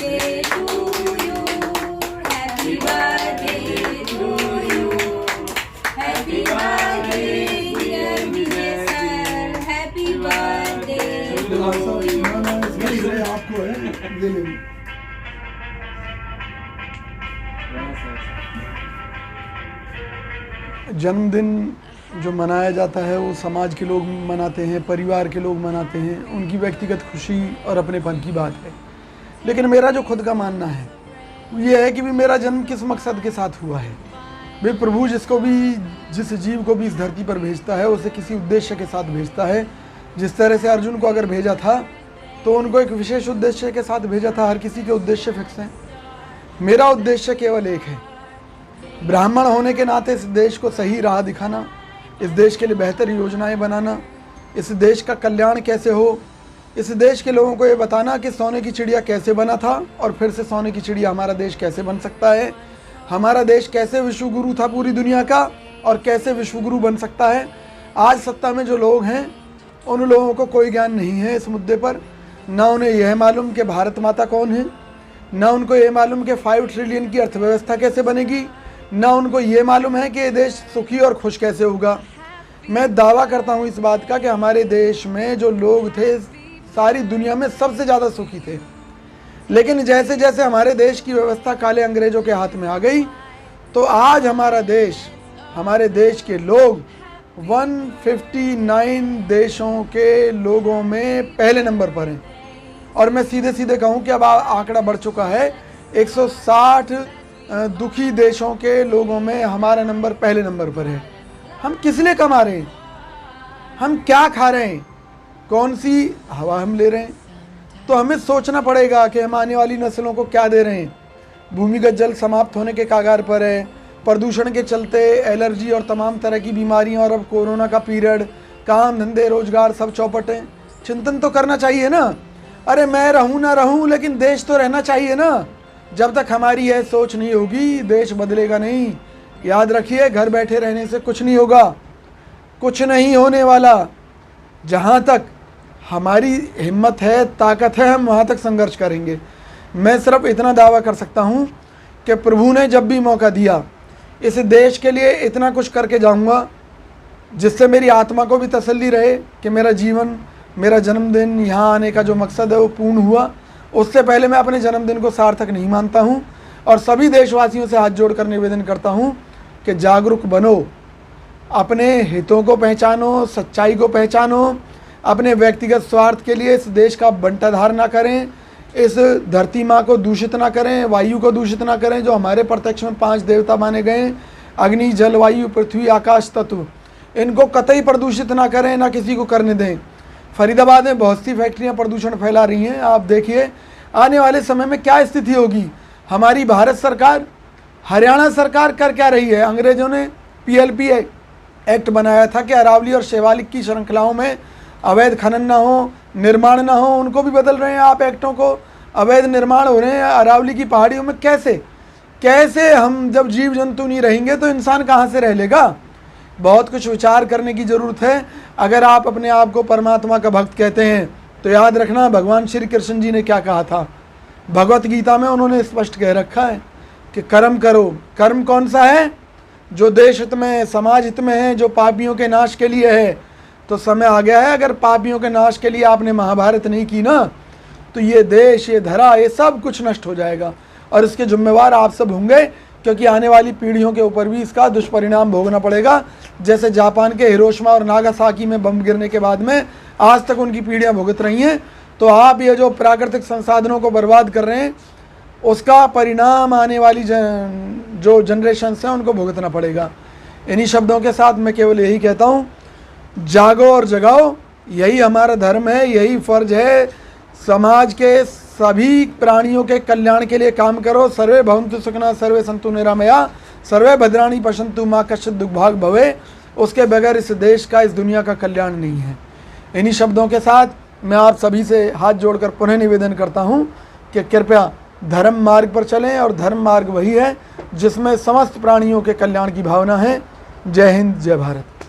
birthday to you. Happy birthday to you. Happy birthday, dear Vijay sir. Happy birthday to you. आपको है ये ले जन्मदिन जो मनाया जाता है वो समाज के लोग मनाते हैं, परिवार के लोग मनाते हैं, उनकी व्यक्तिगत खुशी और अपनेपन की बात है। लेकिन मेरा जो खुद का मानना है ये है कि भी मेरा जन्म किस मकसद के साथ हुआ है। भाई प्रभु जिस जीव को भी इस धरती पर भेजता है उसे किसी उद्देश्य के साथ भेजता है। जिस तरह से अर्जुन को अगर भेजा था तो उनको एक विशेष उद्देश्य के साथ भेजा था। हर किसी के उद्देश्य फिक्स हैं। मेरा उद्देश्य केवल एक है, ब्राह्मण होने के नाते इस देश को सही राह दिखाना, इस देश के लिए बेहतर योजनाएं बनाना, इस देश का कल्याण कैसे हो, इस देश के लोगों को ये बताना कि सोने की चिड़िया कैसे बना था और फिर से सोने की चिड़िया हमारा देश कैसे बन सकता है, हमारा देश कैसे विश्वगुरु था पूरी दुनिया का और कैसे विश्वगुरु बन सकता है। आज सत्ता में जो लोग हैं उन लोगों को कोई ज्ञान नहीं है इस मुद्दे पर। ना उन्हें यह मालूम कि भारत माता कौन है, ना उनको ये मालूम कि 5 ट्रिलियन की अर्थव्यवस्था कैसे बनेगी, ना उनको ये मालूम है कि ये देश सुखी और खुश कैसे होगा। मैं दावा करता हूँ इस बात का कि हमारे देश में जो लोग थे सारी दुनिया में सबसे ज़्यादा सुखी थे। लेकिन जैसे जैसे हमारे देश की व्यवस्था काले अंग्रेज़ों के हाथ में आ गई तो आज हमारे देश के लोग 159 देशों के लोगों में पहले नंबर पर हैं। और मैं सीधे सीधे कहूँ कि अब आंकड़ा बढ़ चुका है 160 दुखी देशों के लोगों में हमारा नंबर पहले नंबर पर है। हम किस लिए कमा रहे हैं, हम क्या खा रहे हैं, कौन सी हवा हम ले रहे हैं, तो हमें सोचना पड़ेगा कि हम आने वाली नस्लों को क्या दे रहे हैं। भूमिगत जल समाप्त होने के कगार पर है, प्रदूषण के चलते एलर्जी और तमाम तरह की बीमारियां और अब कोरोना का पीरियड, काम धंधे रोजगार सब चौपट हैं। चिंतन तो करना चाहिए ना। अरे मैं रहूं ना रहूं लेकिन देश तो रहना चाहिए ना। जब तक हमारी यह सोच नहीं होगी देश बदलेगा नहीं। याद रखिए, घर बैठे रहने से कुछ नहीं होगा, कुछ नहीं होने वाला। जहाँ तक हमारी हिम्मत है, ताकत है, हम वहाँ तक संघर्ष करेंगे। मैं सिर्फ इतना दावा कर सकता हूँ कि प्रभु ने जब भी मौका दिया इस देश के लिए इतना कुछ करके जाऊँगा जिससे मेरी आत्मा को भी तसल्ली रहे कि मेरा जीवन, मेरा जन्मदिन, यहाँ आने का जो मकसद है वो पूर्ण हुआ। उससे पहले मैं अपने जन्मदिन को सार्थक नहीं मानता हूँ और सभी देशवासियों से हाथ जोड़कर निवेदन करता हूँ कि जागरूक बनो, अपने हितों को पहचानो, सच्चाई को पहचानो, अपने व्यक्तिगत स्वार्थ के लिए इस देश का बंटाधार ना करें, इस धरती माँ को दूषित ना करें, वायु को दूषित ना करें जो हमारे प्रत्यक्ष में 5 देवता माने गए, अग्नि, जल, वायु, पृथ्वी, आकाश तत्व, इनको कतई प्रदूषित ना करें, ना किसी को करने दें। फरीदाबाद में बहुत सी फैक्ट्रियां प्रदूषण फैला रही हैं। आप देखिए आने वाले समय में क्या स्थिति होगी। हमारी भारत सरकार, हरियाणा सरकार कर क्या रही है। अंग्रेज़ों ने PLP एक्ट बनाया था कि अरावली और शिवालिक की श्रृंखलाओं में अवैध खनन ना हो, निर्माण ना हो। उनको भी बदल रहे हैं आप एक्टों को। अवैध निर्माण हो रहे हैं अरावली की पहाड़ियों में। कैसे हम जब जीव जंतु नहीं रहेंगे तो इंसान कहाँ से रह लेगा। बहुत कुछ विचार करने की ज़रूरत है। अगर आप अपने आप को परमात्मा का भक्त कहते हैं तो याद रखना भगवान श्री कृष्ण जी ने क्या कहा था। भगवत गीता में उन्होंने स्पष्ट कह रखा है कि कर्म करो। कर्म कौन सा है? जो देश हित में है, समाज हित में है, जो पापियों के नाश के लिए है। तो समय आ गया है, अगर पापियों के नाश के लिए आपने महाभारत नहीं की ना तो ये देश, ये धरा, ये सब कुछ नष्ट हो जाएगा और इसके जिम्मेवार आप सब होंगे, क्योंकि आने वाली पीढ़ियों के ऊपर भी इसका दुष्परिणाम भोगना पड़ेगा। जैसे जापान के हिरोशिमा और नागासाकी में बम गिरने के बाद में आज तक उनकी पीढ़ियां भुगत रही हैं, तो आप ये जो प्राकृतिक संसाधनों को बर्बाद कर रहे हैं उसका परिणाम आने वाली जो जनरेशन्स हैं उनको भुगतना पड़ेगा। इन्हीं शब्दों के साथ मैं केवल यही कहता हूँ, जागो और जगाओ। यही हमारा धर्म है, यही फ़र्ज है। समाज के सभी प्राणियों के कल्याण के लिए काम करो। सर्वे भवन्तु सुखिनः, सर्वे सन्तु निरामया, सर्वे भद्राणि पश्यन्तु मा कश्चित् दुर्भाग् भवे। उसके बगैर इस देश का, इस दुनिया का कल्याण नहीं है। इन्हीं शब्दों के साथ मैं आप सभी से हाथ जोड़कर पुनः निवेदन करता हूँ कि कृपया धर्म मार्ग पर चलें, और धर्म मार्ग वही है जिसमें समस्त प्राणियों के कल्याण की भावना है। जय हिंद, जय भारत।